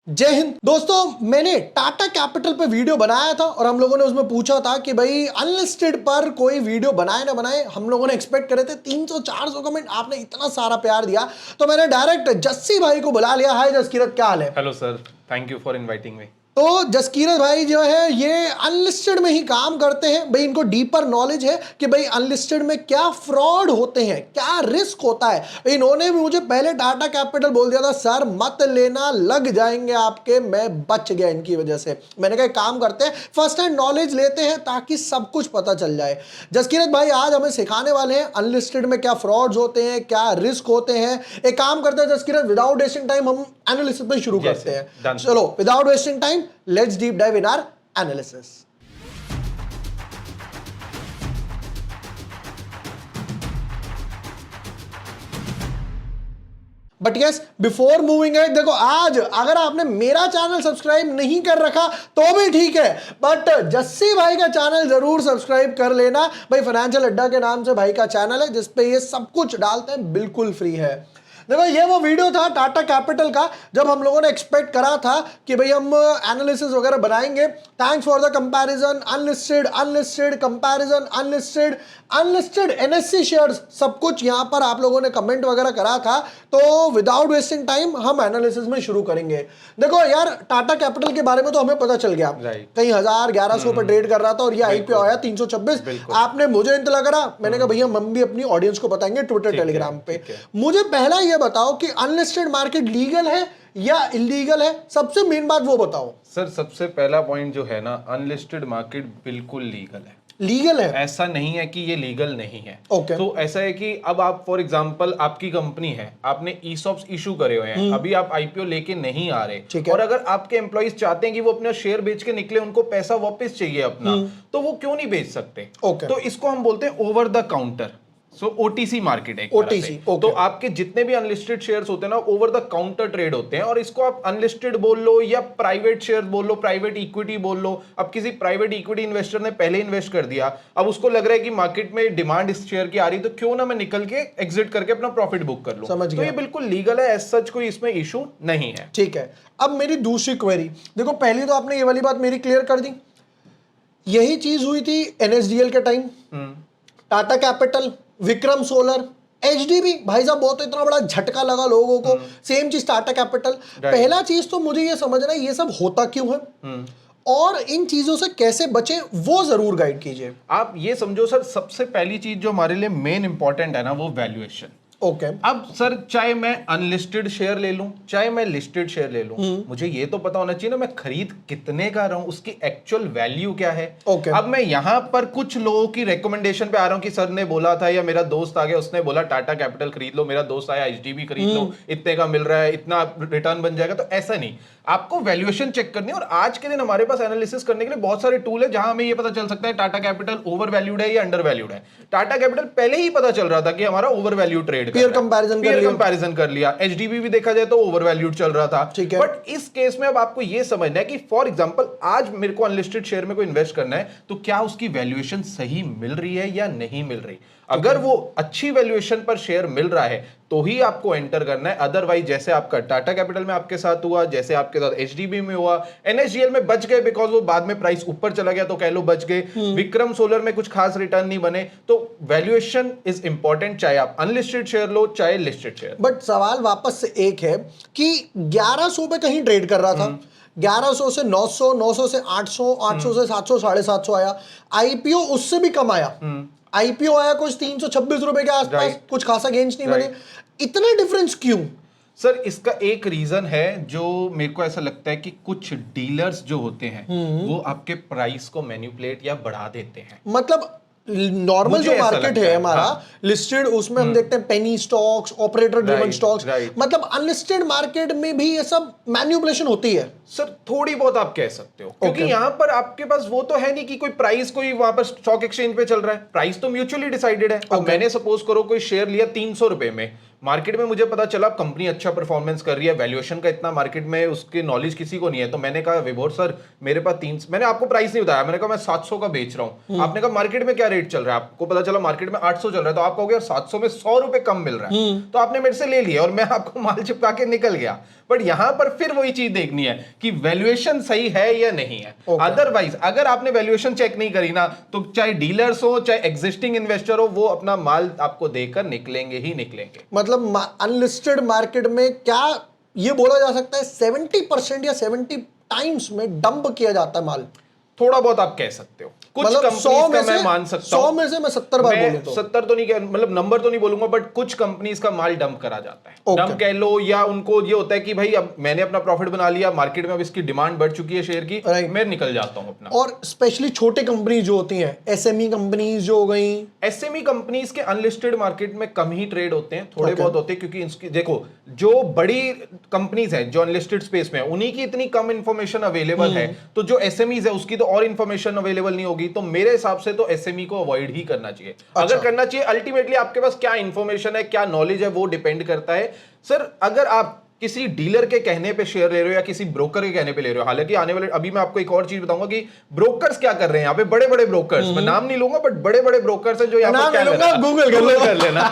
जय हिंद दोस्तों, मैंने टाटा कैपिटल पे वीडियो बनाया था और हम लोगों ने उसमें पूछा था कि भाई अनलिस्टेड पर कोई वीडियो बनाए ना बनाए। हम लोगों ने एक्सपेक्ट करे थे 300-400 कमेंट, आपने इतना सारा प्यार दिया तो मैंने डायरेक्ट जस्सी भाई को बुला लिया। हाय जसकीरत, क्या हाल है? Hello sir, thank you for inviting me. तो जसकीरत भाई जो है ये अनलिस्टेड में ही काम करते हैं भाई, इनको डीपर नॉलेज है कि भाई अनलिस्टेड में क्या फ्रॉड होते हैं, क्या रिस्क होता है। इन्होंने भी मुझे पहले टाटा कैपिटल बोल दिया था, सर मत लेना, लग जाएंगे आपके। मैं बच गया इनकी वजह से। मैंने कहा काम करते हैं, फर्स्ट हैंड नॉलेज लेते हैं ताकि सब कुछ पता चल जाए। जसकीरत भाई आज हमें सिखाने वाले हैं अनलिस्टेड में क्या फ्रॉड्स होते हैं, क्या रिस्क होते हैं। एक काम करते हैं जसकीरत, विदाउट वेस्टिंग टाइम हम एनालिसिस में शुरू करते हैं। चलो without wasting time let's deep dive in our analysis. But yes, before moving है, देखो आज अगर आपने मेरा चैनल सब्सक्राइब नहीं कर रखा तो भी ठीक है, बट जस्सी भाई का चैनल जरूर सब्सक्राइब कर लेना भाई। फाइनेंशियल अड्डा के नाम से भाई का चैनल है जिसपे ये सब कुछ डालते हैं, बिल्कुल फ्री है। देखो ये वो वीडियो था टाटा कैपिटल का जब हम लोगों ने एक्सपेक्ट करा था कि भाई हम एनालिसिस वगैरह बनाएंगे। Thanks for the comparison, unlisted unlisted comparison, unlisted unlisted NSC shares, सब कुछ यहां पर आप लोगों ने कमेंट वगैरह करा था। तो विदाउट वेस्टिंग टाइम हम एनालिसिस में शुरू करेंगे। देखो यार, टाटा कैपिटल के बारे में तो हमें पता चल गया, कहीं 1000-1100 पर ट्रेड कर रहा था और ये आईपीओ आया 326। आपने मुझे इंतला करा, मैंने कहा भैया हम भी अपनी ऑडियंस को बताएंगे ट्विटर टेलीग्राम पे। मुझे पहला ये बताओ कि अनलिस्टेड मार्केट लीगल है या इलीगल है, सबसे मेन बात वो बताओ। सर सबसे पहला पॉइंट जो है ना, अनलिस्टेड मार्केट बिल्कुल लीगल है। लीगल है, ऐसा ऐसा नहीं है कि ये लीगल नहीं है। Okay. तो ऐसा है कि अब आप फॉर एग्जांपल आपकी कंपनी है, आपने ईसॉप्स इशू करे हुए हैं, अभी आप आईपीओ लेके नहीं आ रहे, और अगर आपके एम्प्लॉइज चाहते हैं कि वो अपना शेयर बेच के निकले, उनको पैसा वापस चाहिए अपना, तो वो क्यों नहीं बेच सकते? तो इसको हम बोलते हैं over the counter. So OTC market है ओटीसी। तो आपके जितने भी अनलिस्टेड शेयर्स होते हैं ना, ओवर द काउंटर ट्रेड होते हैं, और इसको आप अनलिस्टेड बोल लो या प्राइवेट शेयर बोल लो, प्राइवेट इक्विटी बोल लो। अब किसी प्राइवेट इक्विटी इन्वेस्टर ने पहले इन्वेस्ट कर दिया, अब उसको लग रहा है कि मार्केट में डिमांड इस शेयर की आ रही, तो क्यों ना मैं निकल के एग्जिट करके अपना प्रॉफिट बुक कर लूं। तो ये बिल्कुल लीगल है, एज सच कोई इसमें इशू नहीं है। ठीक है, अब मेरी दूसरी क्वेरी देखो, पहली तो आपने ये वाली बात मेरी क्लियर कर दी। यही चीज हुई थी एनएसडीएल के time, Tata capital, Vikram solar, HDB. भाई साहब बहुत इतना बड़ा झटका लगा लोगों को। सेम चीज टाटा कैपिटल। पहला चीज तो मुझे ये समझना है ये सब होता क्यों है और इन चीजों से कैसे बचे, वो जरूर गाइड कीजिए। आप ये समझो सर, सबसे पहली चीज जो हमारे लिए मेन इंपॉर्टेंट है ना, वो वैल्यूएशन। अब सर चाहे मैं अनलिस्टेड शेयर ले लूं, चाहे मैं लिस्टेड शेयर ले लूं, मुझे ये तो पता होना चाहिए ना मैं खरीद कितने का रहा हूं, उसकी एक्चुअल वैल्यू क्या है। अब मैं यहां पर कुछ लोगों की रिकमेंडेशन पे आ रहा हूं कि सर ने बोला था, या मेरा दोस्त आ गया उसने बोला टाटा कैपिटल खरीद लो, मेरा दोस्त आया एचडीबी खरीद लो, इतने का मिल रहा है, इतना रिटर्न बन जाएगा। तो ऐसा नहीं, आपको वैल्यूएशन चेक करनी है। और आज के दिन हमारे पास एनालिसिस करने के लिए बहुत सारे टूल है, जहां हमें ये पता चल सकता है टाटा कैपिटल ओवर वैल्यूड है या अंडर वैल्यूड है। टाटा कैपिटल पहले ही पता चल रहा था कि हमारा over value trade, peer comparison कर लिया। एचडीबी भी देखा जाए तो ओवर वैल्यूड चल रहा था। बट इस केस में अब आपको यह समझना है कि फॉर एग्जांपल आज मेरे को अनलिस्टेड शेयर में कोई इन्वेस्ट करना है, तो क्या उसकी वैल्यूएशन सही मिल रही है या नहीं मिल रही। अगर वो अच्छी वैल्यूएशन पर शेयर मिल रहा है तो ही आपको एंटर करना है। अदरवाइज जैसे आपका टाटा कैपिटल में आपके साथ हुआ, जैसे आपके साथ एचडीबी में हुआ, एनएसजीएल में बच गए बिकॉज वो बाद में प्राइस ऊपर चला गया तो कह लो बच गए, विक्रम सोलर में कुछ खास रिटर्न नहीं बने। तो वैल्यूएशन इज इंपॉर्टेंट, चाहे आप अनलिस्टेड शेयर लो चाहे लिस्टेड शेयर। बट सवाल वापस से एक है कि 1100 पे कहीं ट्रेड कर रहा था, 1100 से 900, 900 से 800, 800 से 700, 750 आया। आईपीओ उससे भी कम आया, आईपीओ आया कुछ 326 रुपए के आसपास, कुछ खासा गेंस नहीं बने। इतना डिफरेंस क्यों? सर इसका एक रीजन है जो मेरे को ऐसा लगता है कि कुछ डीलर्स जो होते हैं वो आपके प्राइस को मैनिपुलेट या बढ़ा देते हैं। मतलब नॉर्मल जो मार्केट है हमारा लिस्टेड, उसमें हम देखते हैं penny stocks, operator driven stocks, मतलब अनलिस्टेड मार्केट में भी ये सब मैनिपुलेशन होती है। सर थोड़ी बहुत आप कह सकते हो, क्योंकि यहाँ पर आपके पास वो तो है नहीं कि कोई प्राइस कोई वहां पर स्टॉक एक्सचेंज पे चल रहा है, प्राइस तो म्यूचुअली डिसाइडेड है। अब मैंने सपोज करो कोई शेयर लिया 300 रुपए में, मार्केट में मुझे पता चला कंपनी अच्छा परफॉर्मेंस कर रही है, वैल्यूएशन का इतना मार्केट में उसकी नॉलेज किसी को नहीं है, तो मैंने कहा विभोर सर मेरे पास मैंने आपको प्राइस नहीं बताया, मैंने कहा मैं 700 का बेच रहा हूँ। आपने कहा मार्केट में क्या रेट चल रहा है, आपको पता चला मार्केट में 800 चल रहा है, तो आप कहोगे यार 700 में 100 रुपए कम मिल रहा है, तो आपने मेरे से ले लिया और मैं आपको माल चिपका के निकल गया। बट यहां पर फिर वही चीज देखनी है कि वैल्यूएशन सही है या नहीं है। अदरवाइज अगर आपने वैल्यूएशन चेक नहीं करी ना, तो चाहे डीलर्स हो चाहे एग्जिस्टिंग इन्वेस्टर हो, वो अपना माल आपको देकर निकलेंगे ही निकलेंगे। मतलब अनलिस्टेड मार्केट में क्या ये बोला जा सकता है 70% या 70 टाइम्स में डंप किया जाता है माल? थोड़ा बहुत आप कह सकते हो, कुछ मतलब कंपनीज 100 का में मैं से मान सकता हूं, 100 में से मैं 70 बार बोलूं तो 70 तो नहीं कह, मतलब नंबर तो नहीं बोलूंगा, बट कुछ कंपनीज का माल डंप करा जाता है। Okay. डंप कह लो, या उनको ये होता है कि भाई अब मैंने अपना प्रॉफिट बना लिया, मार्केट में अब इसकी डिमांड बढ़ चुकी है शेयर की, Right. मैं निकल जाता हूं अपना। और स्पेशली छोटे कंपनी जो होती हैं, एसएमई कंपनीज जो हो गई, एसएमई कंपनीज के अनलिस्टेड मार्केट में कम ही ट्रेड होते हैं, थोड़े बहुत होते हैं, क्योंकि इसकी देखो जो बड़ी कंपनीज हैं जो अनलिस्टेड स्पेस में है, उन्हीं की इतनी कम इंफॉर्मेशन अवेलेबल है, तो जो एसएमईज है उसकी तो और इंफॉर्मेशन अवेलेबल नहीं होगी। तो मेरे हिसाब से तो एसएमई को अवॉइड ही करना चाहिए। अगर करना चाहिए, अल्टीमेटली आपके पास क्या इंफॉर्मेशन है, क्या नॉलेज है, वो डिपेंड करता है। सर अगर आप किसी डीलर के कहने पे शेयर ले रहे हो या किसी ब्रोकर के कहने पे ले रहे हो, हालांकि आने वाले अभी मैं आपको एक और चीज बताऊंगा कि ब्रोकर्स क्या कर रहे हैं यहाँ पे, बड़े बड़े ब्रोकर्स, मैं नाम नहीं लूंगा, बट बड़े बड़े ब्रोकर्स हैं जो यहाँ पे क्या कर रहे हैं, गूगल कर लेना।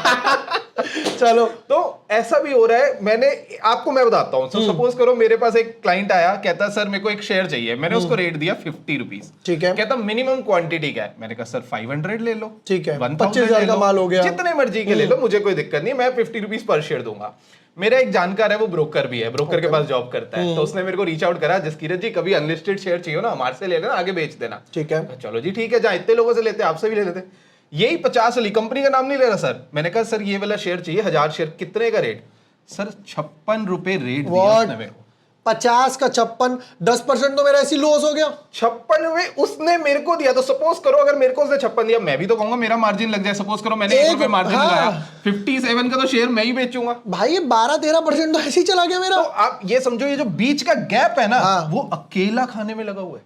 चलो, तो ऐसा भी हो रहा है। मैं बताता हूँ, सपोज करो मेरे पास एक क्लाइंट आया, कहता सर मेरे को एक शेयर चाहिए, मैंने उसको रेट दिया 50 रुपीज, ठीक है, कहता मिनिमम क्वांटिटी क्या है, मैंने कहा सर 500 ले लो, ठीक है, 25,000 का माल हो गया, जितने मर्जी के ले लो, मुझे कोई दिक्कत नहीं, मैं 50 रुपीज पर शेयर दूंगा। मेरा एक जानकार है, वो ब्रोकर भी है, ब्रोकर के पास जॉब करता है, तो उसने मेरे को रीच आउट करा, जसकीरत जी कभी अनलिस्टेड शेयर चाहिए ना, हमारे से ले लेना, आगे बेच देना। ठीक है, चलो जी ठीक है, जहां इतने लोगों से लेते हैं आपसे भी ले लेते। यही 50 वाली कंपनी का नाम नहीं ले रहा सर, मैंने कहा सर ये वाला शेयर चाहिए 1000 शेयर, कितने का रेट? सर 56 रुपए रेट दिया उसने मेरे को। 50 का 56, 10% तो मेरा ऐसी लॉस हो गया। 56 में उसने मेरे को दिया, तो सपोज करो अगर मेरे को उसने 56 दिया, मैं भी तो कहूंगा मेरा मार्जिन लग जाए। सपोज करो मैंने 1 रुपए मार्जिन लगाया, 57 का तो शेयर मैं ही बेचूंगा भाई, ये 12-13% तो ऐसे ही चला गया मेरा। तो आप ये समझो, ये जो बीच का गैप है ना, वो अकेला खाने में लगा हुआ है।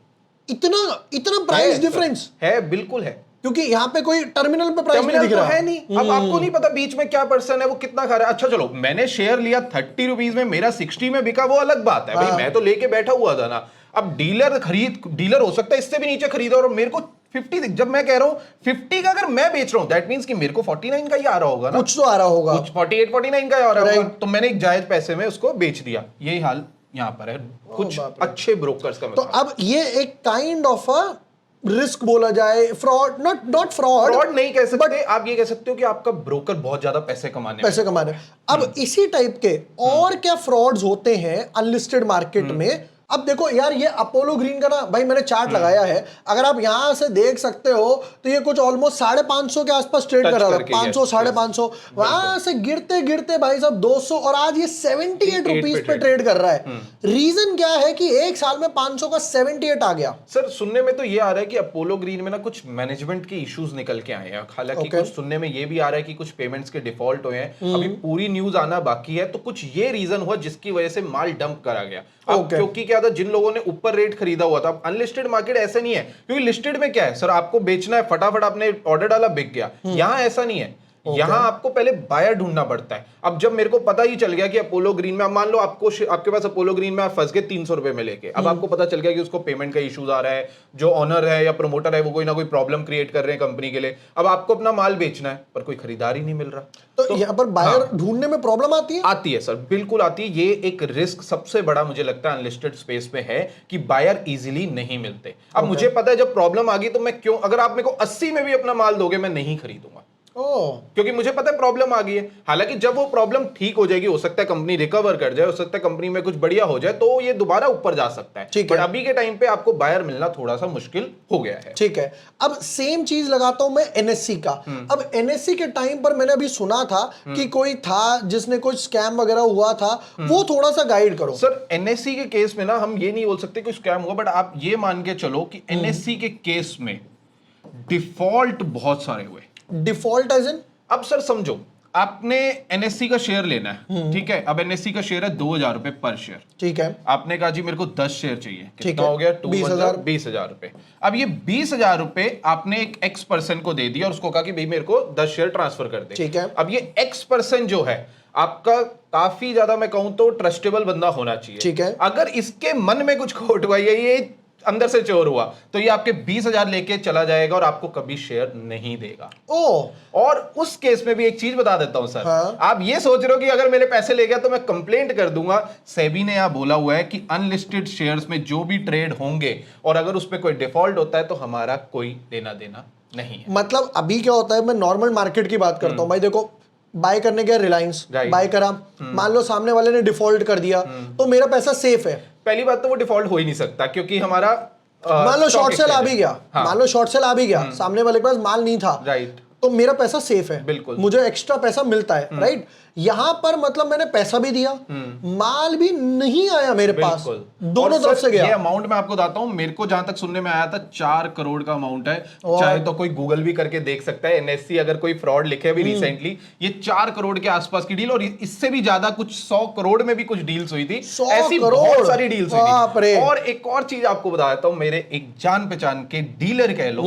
इतना प्राइस डिफरेंस है, बिल्कुल है, क्योंकि यहाँ पे कोई टर्मिनल पे प्राइस नहीं दिख रहा है नहीं। अब आपको नहीं पता बीच में क्या पर्सन है, वो कितना खा रहा है। अच्छा चलो, मैंने शेयर लिया 30 रुपीज में, मेरा 60 में बिका, वो अलग बात है भाई, मैं तो लेके बैठा हुआ था ना। अब डीलर हो सकता है इससे भी नीचे खरीदा, और मेरे को 50, जब मैं कह रहा हूँ 50 का अगर मैं बेच रहा हूँ, दैट मींस कि मेरे को 49 का ही आ रहा होगा ना, कुछ तो आ रहा होगा, कुछ 48 49 का ही आ रहा होगा, तो मैंने एक जायज पैसे में उसको बेच दिया। यही हाल यहाँ पर है कुछ अच्छे ब्रोकर्स का। तो अब ये एक काइंड ऑफ अ रिस्क बोला जाए, फ्रॉड, नॉट फ्रॉड नहीं कह सकते, आप ये कह सकते हो कि आपका ब्रोकर बहुत ज्यादा पैसे कमाने। अब इसी टाइप के और क्या फ्रॉड्स होते हैं अनलिस्टेड मार्केट में? अब देखो यार, ये अपोलो ग्रीन का ना भाई मैंने चार्ट लगाया है, अगर आप यहां से देख सकते हो तो ये कुछ ऑलमोस्ट 550 के आसपास ट्रेड कर रहा था, 500 550, वहां से गिरते गिरते भाई साहब 200, और आज ये 78 रुपीज पे ट्रेड कर रहा है। रीजन क्या है कि एक साल में 500 का 78 आ गया? सर सुनने में तो ये आ रहा है कि अपोलो ग्रीन में ना कुछ मैनेजमेंट के इश्यूज निकल के आए हैं, हालांकि कुछ सुनने में ये भी आ रहा है कि कुछ पेमेंट्स के डिफॉल्ट हुए हैं, अभी पूरी न्यूज आना बाकी है। तो कुछ ये रीजन हुआ जिसकी वजह से माल डंप करा गया। अब क्योंकि क्या था, जिन लोगों ने ऊपर रेट खरीदा हुआ था, अनलिस्टेड मार्केट ऐसे नहीं है, क्योंकि लिस्टेड में क्या है सर, आपको बेचना है, फटाफट आपने ऑर्डर डाला बिक गया। यहां ऐसा नहीं है, यहां आपको पहले बायर ढूंढना पड़ता है। अब जब मेरे को पता ही चल गया कि अपोलो ग्रीन में, मान लो आपके पास अपोलो ग्रीन में आप फंस गए 300 रुपए में लेके, अब आपको पता चल गया कि उसको पेमेंट का इश्यूज आ रहा है, जो ऑनर है या प्रमोटर है वो कोई ना कोई प्रॉब्लम क्रिएट कर रहे हैं कंपनी के लिए। अब आपको अपना माल बेचना है पर कोई खरीदार ही नहीं मिल रहा, तो यहाँ पर बायर ढूंढने में प्रॉब्लम आती है सर, बिल्कुल आती है। ये एक रिस्क सबसे बड़ा मुझे लगता है अनलिस्टेड स्पेस में है कि बायर इजीली नहीं मिलते। अब मुझे पता है जब प्रॉब्लम आ गई तो मैं क्यों, अगर आप मेरे को 80 में भी अपना माल दोगे मैं नहीं खरीदूंगा, क्योंकि मुझे पता है प्रॉब्लम आ गई है। हालांकि जब वो प्रॉब्लम ठीक हो जाएगी, हो सकता है कंपनी रिकवर कर जाए, हो सकता है कंपनी में कुछ बढ़िया हो जाए, तो ये दोबारा ऊपर जा सकता है। बट अभी के टाइम पे आपको बायर मिलना थोड़ा सा मुश्किल हो गया है। ठीक है, अब सेम चीज लगाता हूं मैं एनएससी का। अब एनएससी के टाइम पर मैंने अभी सुना था कि कोई था जिसने कुछ स्कैम वगैरह हुआ था, वो थोड़ा सा गाइड करो सर। एनएससी के केस में ना हम ये नहीं बोल सकते कोई स्कैम हुआ, बट आप ये मान के चलो कि एनएससी के केस में डिफॉल्ट बहुत सारे हुए। Default as in? अब सर समझो, आपने एनएससी का शेयर लेना है, ठीक है। अब एनएससी का शेयर है 2,000 रुपए पर शेयर, ठीक है। आपने कहा जी मेरे को 10 शेयर चाहिए, ठीक कितना है। हो गया? 20,000 रुपए। अब ये 20,000 रुपए आपने एक एक्स पर्सन को दे दिया और उसको कहा कि भाई मेरे को 10 शेयर ट्रांसफर कर दे। ठीक है। अब ये एक्स पर्सन जो है आपका काफी ज्यादा, मैं कहूं तो ट्रस्टेबल बंदा होना चाहिए। ठीक है। अगर इसके मन में कुछ खोट हुआ, ये अंदर से चोर हुआ, तो ये आपके 20,000 लेके चला जाएगा और आपको कभी शेयर नहीं देगा। और उस केस में भी एक चीज बता देता हूं सर, हाँ? आप ये सोच रहे हो कि अगर मेरे पैसे ले गया तो मैं कंप्लेंट कर दूंगा। सेबी ने यहां बोला हुआ है कि अनलिस्टेड शेयर्स में जो भी ट्रेड होंगे और अगर उस पर कोई डिफॉल्ट होता है तो हमारा कोई लेना देना नहीं है। मतलब अभी क्या होता है, मैं नॉर्मल मार्केट की बात करता हूं भाई। देखो, बाय करने गया रिलायंस, बाय करा, मान लो सामने वाले ने डिफॉल्ट कर दिया, तो मेरा पैसा सेफ है। पहली बात तो वो डिफॉल्ट हो ही नहीं सकता क्योंकि हमारा मान लो शॉर्ट सेल आ भी गया, हाँ। मान लो शॉर्ट सेल आ भी गया, सामने वाले के पास माल नहीं था, राइट, तो मेरा पैसा सेफ है, बिल्कुल, मुझे एक्स्ट्रा पैसा मिलता है, राइट। यहां पर मतलब मैंने पैसा भी दिया, माल भी नहीं आया मेरे पास, दोनों तरफ से गया। ये अमाउंट मैं आपको बताता हूं, मेरे को जहां तक सुनने में आया था 4 करोड़ का अमाउंट है। चाहे तो कोई गूगल भी करके देख सकता है, एनएससी अगर कोई फ्रॉड लिखे अभी रिसेंटली, ये 4 करोड़ के आसपास की डील, और इससे भी ज्यादा कुछ 100 करोड़ में भी कुछ डील्स हुई थी। ऐसी बहुत सारी डील्स हुई थी। और एक और चीज आपको बता देता हूं, मेरे एक जान पहचान के डीलर कह लो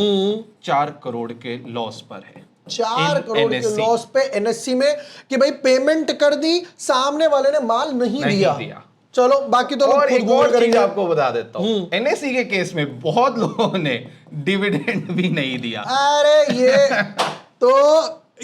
4 करोड़ के लॉस पर है। 4 करोड़ के लॉस पे एनएससी में, कि भाई पेमेंट कर दी, सामने वाले ने माल नहीं दिया। चलो बाकी तो और एक और चीज आपको बता देता हूं, एनएससी के केस में बहुत लोगों ने डिविडेंड भी नहीं दिया। अरे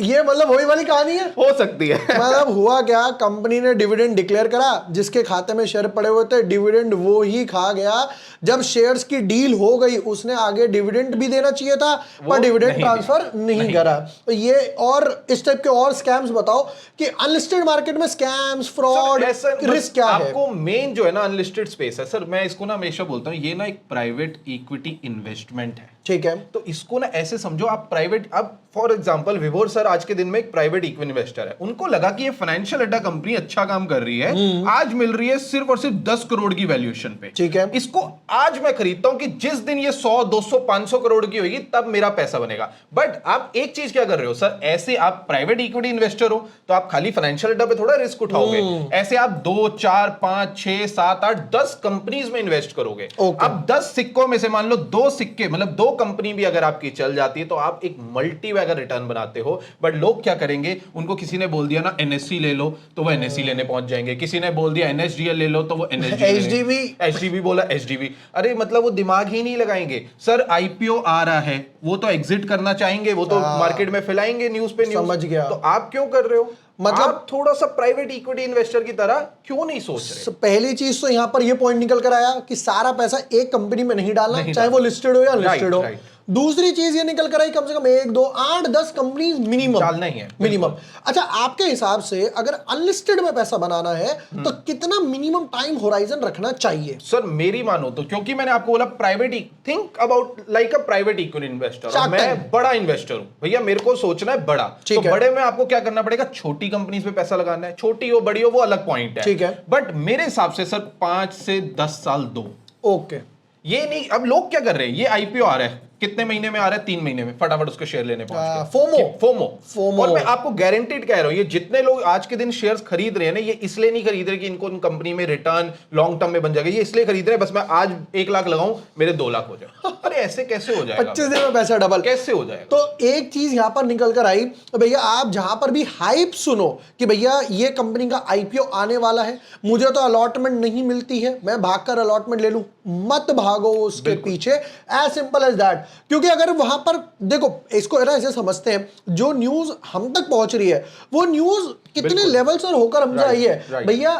ये मतलब वही वाली कहानी है, हो सकती है। मतलब हुआ क्या, कंपनी ने डिविडेंड डिक्लेयर करा, जिसके खाते में शेयर पड़े हुए थे डिविडेंड वो ही खा गया। जब शेयर्स की डील हो गई, उसने आगे डिविडेंड भी देना चाहिए था, पर डिविडेंड ट्रांसफर नहीं करा। तो ये और इस टाइप के और स्कैम्स बताओ कि अनलिस्टेड मार्केट में स्कैम्स, फ्रॉड, रिस्क क्या है? आपको मेन जो है ना अनलिस्टेड स्पेस है सर, मैं इसको ना हमेशा बोलता हूं, ये ना एक प्राइवेट इक्विटी इन्वेस्टमेंट है, ठीक है। तो इसको ना ऐसे समझो आप प्राइवेट, अब फॉर एग्जांपल विभोर सर आज के दिन में एक प्राइवेट इक्विटी इन्वेस्टर है, उनको लगा कि ये फाइनेंशियल अड्डा कंपनी अच्छा काम कर रही है, आज मिल रही है सिर्फ और सिर्फ 10 करोड़ की वैल्यूएशन पे, ठीक है। इसको आज मैं खरीदता हूं कि जिस दिन ये 100, 200, 500 करोड़ की होगी तब मेरा पैसा बनेगा। बट आप एक चीज क्या कर रहे हो सर, ऐसे आप प्राइवेट इक्विटी इन्वेस्टर हो तो आप खाली फाइनेंशियल अड्डा पे थोड़ा रिस्क उठाओगे, ऐसे आप 2, 4, 5, 6, 7, 8, 10 कंपनीज में इन्वेस्ट करोगे। अब 10 सिक्कों में से मान लो 2 सिक्के, मतलब 2 कंपनी भी अगर आपकी चल जाती है तो आप एक मल्टी बैगर रिटर्न बनाते हो। बट लोग क्या करेंगे, उनको किसी ने बोल दिया ना एनएससी ले लो तो वो एनएससी लेने पहुंच जाएंगे, किसी ने बोल दिया एनएसडीएल ले लो तो वो एचडीबी बोला एचडीबी, अरे मतलब वो दिमाग ही नहीं लगाएंगे। सर आईपीओ आ रहा है, वो तो एग्जिट करना चाहेंगे, वो तो मार्केट में फैलाएंगे न्यूज पे न्यूज, समझ गया। तो आप क्यों कर रहे हो? मतलब आप थोड़ा सा प्राइवेट इक्विटी इन्वेस्टर की तरह क्यों नहीं सोच रहे? पहली चीज तो यहां पर ये पॉइंट निकल कर आया कि सारा पैसा एक कंपनी में नहीं डालना, चाहे वो लिस्टेड हो या अनलिस्टेड हो। दूसरी चीज ये निकल कर आई, कम से कम 1, 2, 8, 10 कंपनी मिनिमम डालना ही है, मिनिमम। अच्छा, आपके हिसाब से अगर अनलिस्टेड में पैसा बनाना है तो कितना मिनिमम टाइम होराइजन रखना चाहिए? सर मेरी मानो तो, क्योंकि मैंने आपको बोला private, think about like a private equity investor, मैं बड़ा इन्वेस्टर हूं भैया, मेरे को सोचना है बड़ा, तो बड़े में आपको क्या करना पड़ेगा, छोटी कंपनीज पे पैसा लगाना है, छोटी हो बड़ी हो वो अलग पॉइंट है, ठीक है। बट मेरे हिसाब से सर 5 से 10 साल दो। ओके, ये नहीं, अब लोग क्या कर रहे हैं, ये आईपीओ आ रहा है, कितने महीने में आ रहा है, 3 महीने में फटाफट उसके शेयर लेने पहुंच गए। फोमो। और मैं आपको गारंटीड कह रहा हूं, ये जितने लोग आज के दिन शेयर्स खरीद रहे हैं ना, ये इसलिए नहीं खरीद रहे कि इनको कंपनी में रिटर्न लॉन्ग टर्म में बन जाएगा, ये इसलिए खरीद रहे हैं बस मैं आज 1 लाख लगाऊं मेरे 2 लाख हो जाए। अरे ऐसे कैसे हो जाएगा? 25 दिन में पैसा डबल कैसे हो जाएगा? तो एक चीज यहां पर निकल कर आई, भैया आप जहां पर भी हाइप सुनो कि भैया ये कंपनी का आईपीओ आने वाला है, मुझे तो अलॉटमेंट नहीं मिलती है, मैं भागकर अलॉटमेंट ले लूं, मत भागो उसके पीछे, एज सिंपल एज दैट। क्योंकि अगर वहां पर देखो, इसको ऐसे समझते हैं, जो न्यूज हम तक पहुंच रही है वो न्यूज कितने लेवल से होकर हम आई है भैया,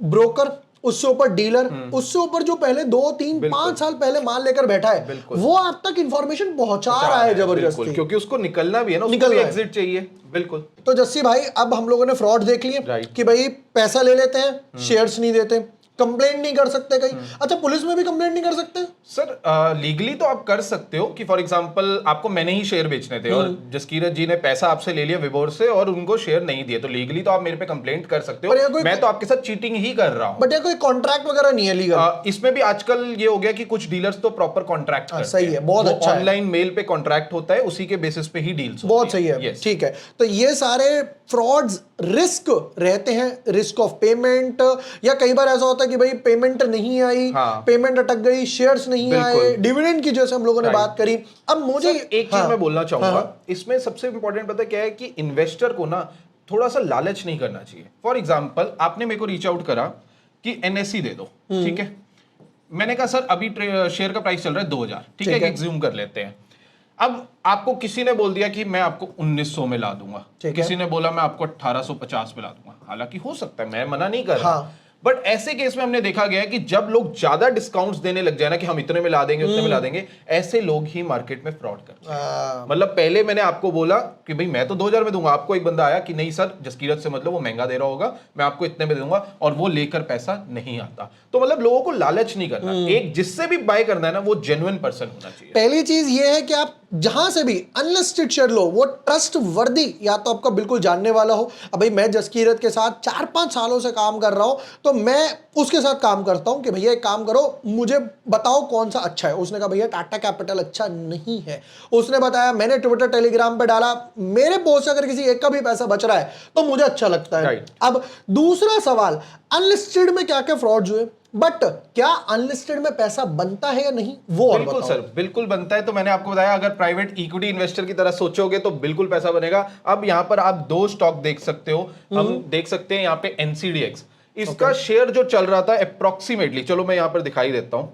ब्रोकर, उससे ऊपर डीलर, उससे ऊपर जो पहले 2, 3, 5 साल पहले माल लेकर बैठा है, वो आप तक इंफॉर्मेशन पहुंचा रहा है जबरदस्ती, क्योंकि उसको निकलना भी है ना, उसको भी एग्जिट चाहिए। बिल्कुल। तो जस्सी भाई, अब हम लोगों ने फ्रॉड देख लिए कि भाई पैसा ले लेते हैं, शेयर्स नहीं देते, कंप्लेंट नहीं कर सकते कहीं? अच्छा, पुलिस में भी कंप्लेंट नहीं कर सकते? सर लीगली तो आप कर सकते हो कि फॉर एग्जांपल आपको मैंने ही शेयर बेचने थे और जसकीरत जी ने पैसा आपसे ले लिया विबोर से और उनको शेयर नहीं दिए, तो लीगली तो आप मेरे पे कंप्लेंट कर सकते हो। मैं तो आपके साथ चीटिंग ही कर रहा हूँ। बट ये कोई कॉन्ट्रैक्ट वगैरह नहीं है लीगल? इसमें भी आजकल ये हो गया कि कुछ डीलर्स तो प्रॉपर कॉन्ट्रैक्ट करते हैं। सही है, बहुत अच्छा है। ऑनलाइन मेल पे कॉन्ट्रैक्ट होता है, उसी के बेसिस पे ही डील्स होती बहुत सही है। Yes. ठीक है, तो ये सारे फ्रॉड्स रिस्क रहते हैं, रिस्क ऑफ पेमेंट, या कई बार ऐसा होता है कि भाई पेमेंट नहीं आई, पेमेंट अटक गई, शेयर्स नहीं आए, डिविडेंड की जैसे हम लोगों ने बात करी। अब मुझे एक चीज मैं बोलना चाहूंगा, इसमें सबसे इंपॉर्टेंट पता क्या है कि इन्वेस्टर को ना थोड़ा सा लालच नहीं करना चाहिए। फॉर एग्जाम्पल आपने मेरे को रीच आउट करा कि एनएससी दे दो, ठीक है, मैंने कहा सर अभी शेयर का प्राइस चल रहा है 2000, ठीक है, एग्ज्यूम कर लेते हैं। अब आपको किसी ने बोल दिया कि मैं आपको 1900 में ला दूंगा, किसी ने बोला मैं आपको 1850 में ला दूंगा। हालांकि हो सकता है, मैं मना नहीं कर रहा, बट ऐसे केस में हमने देखा गया है कि जब लोग ज्यादा डिस्काउंट्स देने लग जाए ना कि हम इतने में ला देंगे उतने में ला देंगे, ऐसे लोग ही मार्केट में फ्रॉड करते हैं। मतलब पहले मैंने आपको बोला कि भाई मैं तो 2000 में दूंगा, आपको एक बंदा आया कि नहीं सर जसकीरत से मतलब वो महंगा दे रहा होगा, मैं आपको इतने में दूंगा, और वो लेकर पैसा नहीं आता। तो मतलब लोगों को लालच नहीं करना, एक जिससे भी बाय करना है ना वो जेन्युइन पर्सन होना चाहिए। पहली चीज ये है कि आप जहां से भी अनलिस्टेड शेयर लो वो ट्रस्ट वर्दी, या तो आपका बिल्कुल जानने वाला हो। अब भाई मैं जसकीरत के साथ 4-5 सालों से काम कर रहा हूं, तो मैं उसके साथ काम करता हूं कि भैया एक काम करो, मुझे बताओ कौन सा अच्छा है। उसने कहा भैया टाटा कैपिटल अच्छा नहीं है। उसने बताया, मैंने ट्विटर टेलीग्राम पे डाला, मेरे पोस्ट से अगर किसी एक का भी पैसा बच रहा है तो मुझे अच्छा लगता है। अब दूसरा सवाल, अनलिस्टेड में क्या क्या फ्रॉड्स हुए, बट क्या अनलिस्टेड में पैसा बनता है या नहीं, वो और बिल्कुल सर, बिल्कुल बनता है। तो मैंने आपको बताया अगर प्राइवेट इक्विटी इन्वेस्टर की तरह सोचोगे तो बिल्कुल पैसा बनेगा। अब यहाँ पर आप 2 स्टॉक देख सकते हो, हम देख सकते हैं यहाँ पे एनसीडीएक्स, इसका शेयर जो चल रहा था अप्रोक्सीमेटली, चलो मैं यहाँ पर दिखाई देता हूं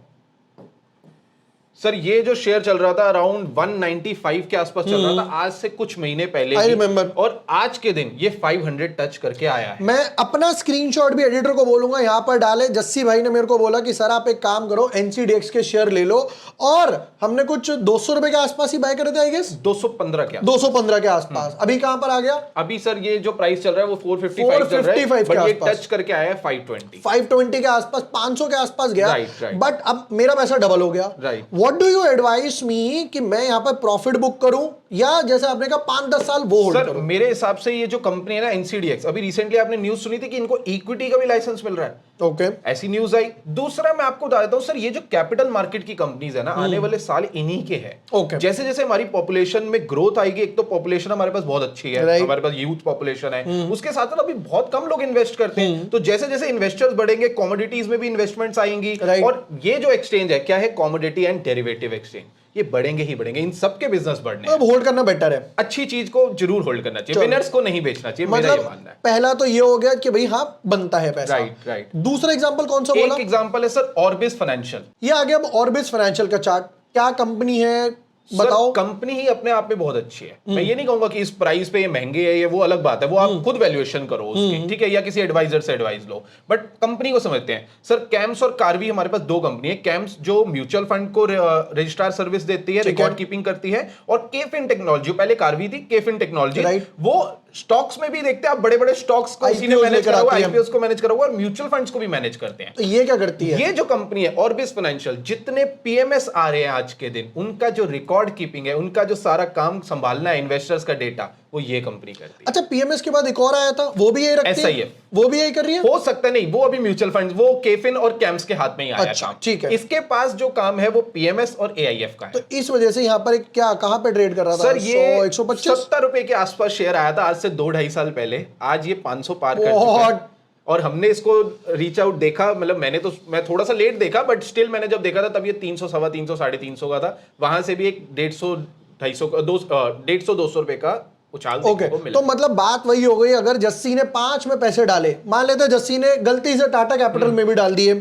सर, ये जो शेयर चल रहा था अराउंड 195 के आसपास चल रहा था आज से कुछ महीने पहले ही, और आज के दिन ये 500 टच करके आया है। मैं अपना स्क्रीनशॉट भी एडिटर को बोलूंगा यहां पर डाले। जस्सी भाई ने मेरे को बोला कि सर आप एक काम करो, एनसीडीएक्स के शेयर ले लो, और हमने कुछ 200 रुपए के आसपास ही बाय करे थे आई गेस, 215 के आसपास। अभी कहां पर आ गया? अभी सर ये जो प्राइस चल रहा है वो 455 चल रहा है, बट ये टच करके आया है 520 के आसपास, 500 के आसपास गया। बट अब मेरा पैसा डबल हो गया। Right, what do you advise me कि मैं यहां पर प्रॉफिट बुक करूं या जैसे आपने कहा 5-10 साल वो होल्ड करूं? मेरे हिसाब से ये जो कंपनी है ना एनसीडीएक्स, अभी रिसेंटली आपने न्यूज सुनी थी कि इनको इक्विटी का भी लाइसेंस मिल रहा है। ओके, ऐसी न्यूज आई। दूसरा मैं आपको बता देता हूं सर, ये जो कैपिटल मार्केट की कंपनीज है ना, आने वाले साल इन्हीं के हैं। जैसे जैसे हमारी पॉपुलेशन में ग्रोथ आएगी, एक तो पॉपुलेशन हमारे पास बहुत अच्छी है, हमारे पास यूथ पॉपुलेशन है, उसके साथ साथ अभी बहुत कम लोग इन्वेस्ट करते हैं, तो जैसे जैसे इन्वेस्टर्स बढ़ेंगे कमोडिटीज में भी इन्वेस्टमेंट्स आएंगी, और ये जो एक्सचेंज है क्या है, कमोडिटी एंड डेरिवेटिव एक्सचेंज, ये बढ़ेंगे ही बढ़ेंगे, इन सबके बिजनेस बढ़ने हैं। अब होल्ड करना बेटर है, अच्छी चीज को जरूर होल्ड करना चाहिए, विनर्स को नहीं बेचना चाहिए, मेरा ये मानना है। पहला तो ये हो गया कि भाई हाँ बनता है पैसा। राइट। दूसरा एग्जांपल कौन सा बोला? एक एग्जांपल है सर ऑर्बिस फाइनेंशियल। ये आ गया अब ऑर्बिस फाइनेंशियल का चार्ट, क्या कंपनी है बताओ? कंपनी ही अपने आप में बहुत अच्छी है, मैं ये नहीं कहूंगा कि इस प्राइस पे ये महंगे है, ये वो अलग बात है, वो आप खुद वैल्यूएशन करो उसकी, ठीक है, या किसी एडवाइजर से एडवाइस लो, बट कंपनी को समझते हैं। सर कैम्स और कार्वी हमारे पास 2 कंपनी है। कैम्स जो म्यूचुअल फंड को रजिस्ट्रार सर्विस देती है, रिकॉर्ड कीपिंग करती है, और केफिन टेक्नोलॉजी, पहले कार्वी थी, केफिन टेक्नोलॉजी वो स्टॉक्स में भी देखते हैं आप, बड़े बड़े स्टॉक्स को उसी ने मैनेज करा हुआ, आईपीओस को मैनेज करा हुआ, और म्यूचुअल फंड्स को भी मैनेज करते हैं। तो ये क्या करती है? ये जो कंपनी है ऑर्बिस फाइनेंशियल, जितने पीएमएस आ रहे हैं आज के दिन, उनका जो रिकॉर्ड कीपिंग है, उनका जो सारा काम संभालना है इन्वेस्टर्स का डेटा, वो ये कंपनी करती है। अच्छा, पीएमएस के बाद एक और आया था, वो भी यही रखती है? एसआईएफ, वो भी यही कर रही है? हो सकता है, नहीं, वो अभी म्यूचुअल फंड्स, वो केफिन और कैम्स के हाथ में ही आया अच्छा, काम। ठीक है। इसके पास जो काम है वो पीएमएस और एआईएफ का है। तो इस वजह से यहाँ पर क्या, कहां पे ट्रेड कर रहा था? सर ये 125 70 रुपए के आसपास शेयर आया था आज से 2-2.5 साल पहले, आज ये 500 पार कर चुका है, और हमने इसको रीच आउट देखा, मतलब मैं थोड़ा सा लेट देखा, बट स्टिल मैंने जब देखा था तब ये 300, 350, 350 का था, वहां से भी एक 150-200 रुपए का उछाल देखने को मिला। तो मतलब बात वही हो गई, अगर जस्सी ने 5 में पैसे डाले, मान लेते जस्सी ने गलती से टाटा कैपिटल में भी डाल दिए,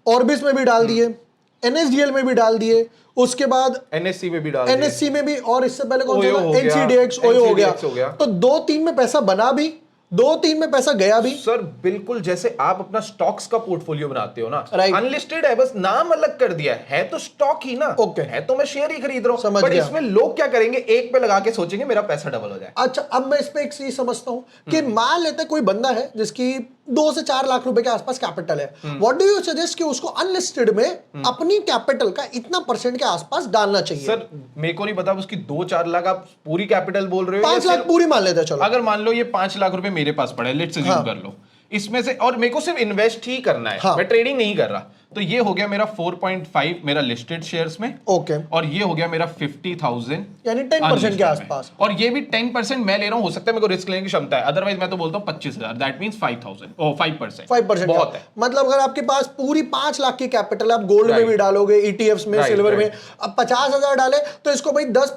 ऑर्बिस में भी डाल दिए, एनएसडीएल में भी डाल दिए, उसके बाद एनएससी में भी डाल, एनएससी में भी, और इससे पहले कौन सा? एनसीडीएक्स, ओयो हो गया। तो 2-3 में पैसा बना भी, 2-3 में पैसा गया भी। सर बिल्कुल, जैसे आप अपना स्टॉक्स का पोर्टफोलियो बनाते हो ना, अनलिस्टेड है, बस नाम अलग कर दिया है तो स्टॉक ही ना, है तो मैं शेयर ही खरीद रहा हूं, बट इसमें लोग क्या करेंगे, एक पे लगा के सोचेंगे मेरा पैसा डबल हो जाए। अच्छा, अब मैं इस पे एक चीज समझता हूं कि मान लेते कोई बंदा है जिसकी 2 से 4 लाख रुपए के आसपास कैपिटल है, व्हाट डू यू सजेस्ट कि उसको अनलिस्टेड में अपनी कैपिटल का इतना परसेंट के आसपास डालना चाहिए? सर मेरे को नहीं पता उसकी 2-4 लाख आप पूरी कैपिटल बोल रहे हो 5 लाख पूरी मान लेते हैं चलो। अगर मान लो ये 5 लाख रुपए मेरे पास पड़े, लेट्स अज्यूम कर लो, इसमें से, और मेरे को सिर्फ इन्वेस्ट ही करना है, मैं ट्रेडिंग नहीं कर रहा, तो ये हो गया मेरा 4.5 मेरा लिस्टेड शेयर्स में, ओके, और ये हो गया मेरा 50,000 यानी 10% के आसपास, और ये भी 10% मैं ले रहा हूं, हो सकता है मेरे को रिस्क लेने की क्षमता है, अदरवाइज मैं तो बोलता हूं 25,000, दैट मींस 5,000 और 5% बहुत है। मतलब अगर आपके पास पूरी 5 लाख की कैपिटल, आप गोल्ड में भी डालोगे, ईटीएफ्स में, सिल्वर में, अब 50,000 डाले तो इसको भाई 10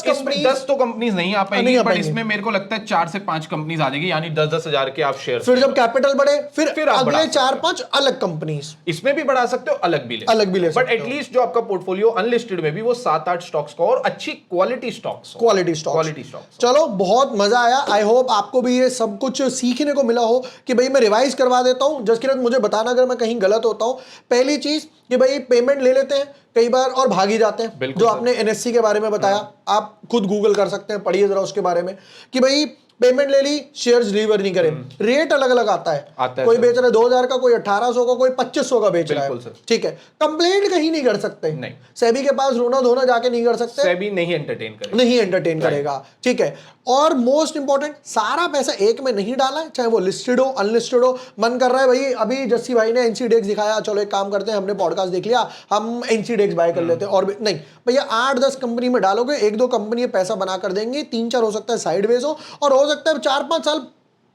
कंपनी, 10 तो कंपनीज नहीं आ पाएंगी, बट इसमें मेरे को लगता है 4 से 5 कंपनीज आ जाएगी, यानी 10-10 हजार के आप शेयर, फिर जब कैपिटल बढ़े फिर अगले 4-5 अलग कंपनीज, इसमें भी बढ़ा सकते हो, अलग भी ले बट एटलीस्ट जो आपका पोर्टफोलियो अनलिस्टेड में भी वो 7-8 स्टॉक्स का और अच्छी क्वालिटी स्टॉक्स। चलो बहुत मजा आया, आई होप आपको भी ये सब कुछ सीखने को मिला हो कि भाई मैं रिवाइज करवा देता हूं, जसकिरत मुझे बताना अगर मैं कहीं गलत होता हूं। पहली चीज कि भाई पेमेंट ले लेते हैं कई बार और भाग ही जाते हैं, जो आपने एनएससी के बारे में बताया, आप खुद गूगल कर सकते हैं, पढ़िए जरा उसके बारे में कि भाई पेमेंट ले ली, शेयर्स डिलीवर नहीं करे, रेट अलग अलग आता है, कोई बेच रहा है 2,000 का, कोई 1,800 का, कोई 2,500 का बेच रहा है, ठीक है, कंप्लेंट कहीं नहीं कर सकते, नहीं, सेबी के पास रोना धोना जाके नहीं कर सकते, सेबी नहीं एंटरटेन करेगा, ठीक है। और मोस्ट इंपॉर्टेंट, सारा पैसा एक में नहीं डाला है, चाहे वो लिस्टेड हो अनलिस्टेड हो। मन कर रहा है भाई, अभी जस्सी भाई ने एनसीडेक्स दिखाया, चलो एक काम करते हैं, हमने पॉडकास्ट देख लिया, हम एनसीडेक्स बाय कर लेते हैं, और नहीं भैया 8-10 कंपनी में डालोगे, 1-2 कंपनी पैसा बना कर देंगे, 3-4 हो सकता है साइडवेज हो, और हो सकता है 4-5 साल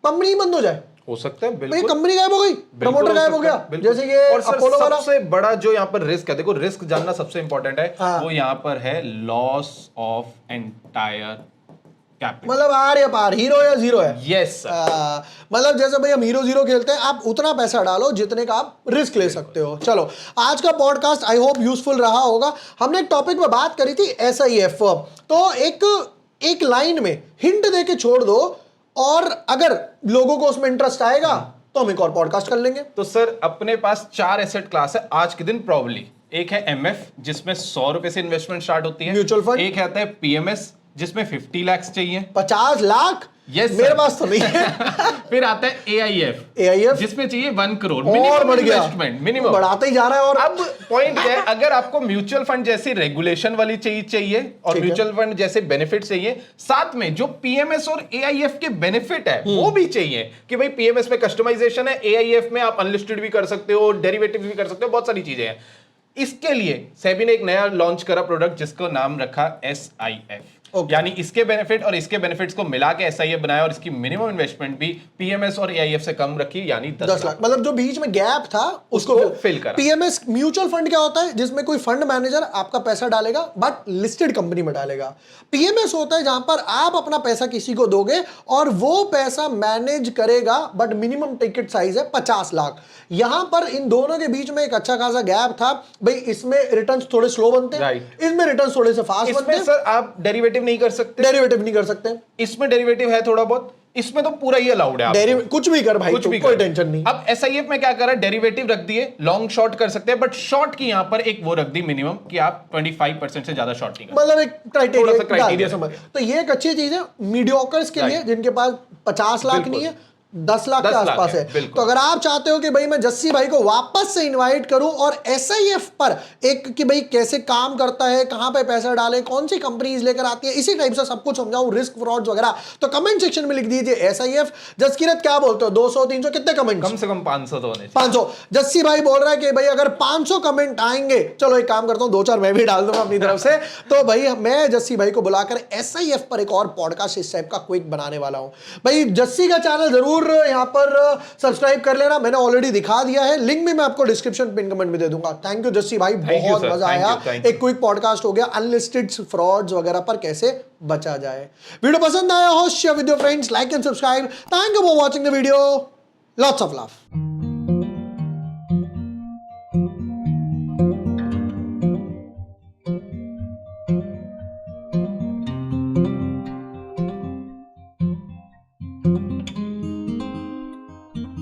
कंपनी बंद हो जाए, हो सकता है, बिल्कुल कंपनी गायब हो गई, प्रमोटर गायब हो गया, जैसे ये अपोलो वाला। सबसे बड़ा जो यहाँ पर रिस्क है, देखो रिस्क जानना सबसे इंपॉर्टेंट है, वो यहाँ पर है लॉस ऑफ एंटायर कैपिटल, मतलब आर या पार, हीरो या जीरो है, यस मतलब जैसे भाई हम हीरो जीरो खेलते हैं, आप उतना पैसा डालो जितने का आप रिस्क ले सकते हो। चलो आज का पॉडकास्ट आई होप यूजफुल रहा होगा। हमने एक टॉपिक में बात करी थी SIF, तो एक लाइन में हिंट दे के छोड़ दो, और अगर लोगों को उसमें इंटरेस्ट आएगा तो हम एक और पॉडकास्ट कर लेंगे। तो सर अपने पास 4 एसेट क्लास है आज के दिन प्रॉब्ली। एक है MF जिसमें 100 रुपए से इन्वेस्टमेंट स्टार्ट होती है, म्यूचुअल फंड। एक आता है PMS जिसमें 50 लाख चाहिए, 50 लाख, यस मेरे पास तो नहीं है। फिर आता है AIF जिसमें चाहिए 1 करोड़, और बढ़ गया, इन्वेस्टमेंट मिनिमम बढ़ाता ही जा रहा है। और अब पॉइंट क्या है, अगर आपको म्यूचुअल फंड जैसी रेगुलेशन वाली चाहिए और म्यूचुअल फंड जैसे बेनिफिट चाहिए, साथ में जो PMS और AIF के बेनिफिट है वो भी चाहिए कि भाई PMS में कस्टमाइजेशन है, AIF में आप अनलिस्टेड भी कर सकते हो, डेरिवेटिव भी कर सकते हो, बहुत सारी चीजें हैं। इसके लिए सेबी ने एक नया लॉन्च करा प्रोडक्ट जिसका नाम रखा SIF, यानी इसके बेनिफिट और इसके बेनिफिट्स को मिला के SIF बनाया, और इसकी मिनिमम इन्वेस्टमेंट भी PMS और AIF से कम रखी, यानी 10 लाख। मतलब जो बीच में गैप था उसको फिल करा। PMS म्यूचुअल फंड क्या होता है, जिसमें कोई फंड मैनेजर आपका पैसा डालेगा बट लिस्टेड कंपनी में डालेगा। PMS होता है जहां पर आप अपना पैसा किसी को दोगे और वो पैसा मैनेज करेगा, बट मिनिमम टिकट साइज है 50 लाख। यहां पर इन दोनों के बीच में एक अच्छा खासा गैप था भाई, इसमें रिटर्न्स थोड़े स्लो बनते हैं, इसमें रिटर्न्स थोड़े से फास्ट बनते हैं। सर आप डेरिवेटिव नहीं कर सकते, इसमें डेरिवेटिव है थोड़ा बहुत, इसमें तो पूरा ही अलाउड है, कुछ भी कर भाई, कुछ भी कोई टेंशन नहीं। अब SIF में क्या करा, डेरिवेटिव रख दिए, लॉन्ग शॉर्ट कर सकते हैं, बट शॉर्ट की यहां पर एक वो रख दी मिनिमम कि आप 25% से ज्यादा शॉर्ट नहीं कर, मतलब एक क्राइटेरिया समझ। तो ये एक अच्छी चीज है मीडियोकर्स के लिए, जिनके पास 50 लाख नहीं है, 10 लाख के आसपास है। तो अगर आप चाहते हो कि भाई मैं जस्सी भाई को वापस से इनवाइट करूं और SIF पर एक कि भाई कैसे काम करता है, कहां पे पैसा डालें, कौन सी कंपनीज लेकर आती है, इसी टाइप से सब कुछ समझाऊं, रिस्क फ्रॉड्स वगैरह, तो कमेंट सेक्शन में लिख दीजिए SIF। जसकीरत क्या बोलते हो, 200-300 कितने कमेंट? कम से कम 500 तो होने चाहिए। 500। जस्सी भाई बोल रहा है कि भाई अगर 500 कमेंट आएंगे, चलो एक काम करता हूं 2-4 मैं भी डाल दूंगा अपनी तरफ से, तो भाई मैं जस्सी भाई को बुलाकर SIF पर एक और पॉडकास्ट इस टाइप का क्विक बनाने वाला हूं। भाई जस्सी का चैनल जरूर यहां पर सब्सक्राइब कर लेना, मैंने ऑलरेडी दिखा दिया है, लिंक भी मैं आपको डिस्क्रिप्शन पिन कमेंट में दे दूंगा। थैंक यू जस्सी भाई, बहुत मजा आया। एक क्विक पॉडकास्ट हो गया अनलिस्टेड फ्रॉड्स वगैरह पर कैसे बचा जाए। वीडियो पसंद आया हो, share with your friends, like and subscribe. Thank you for watching the video, lots of love.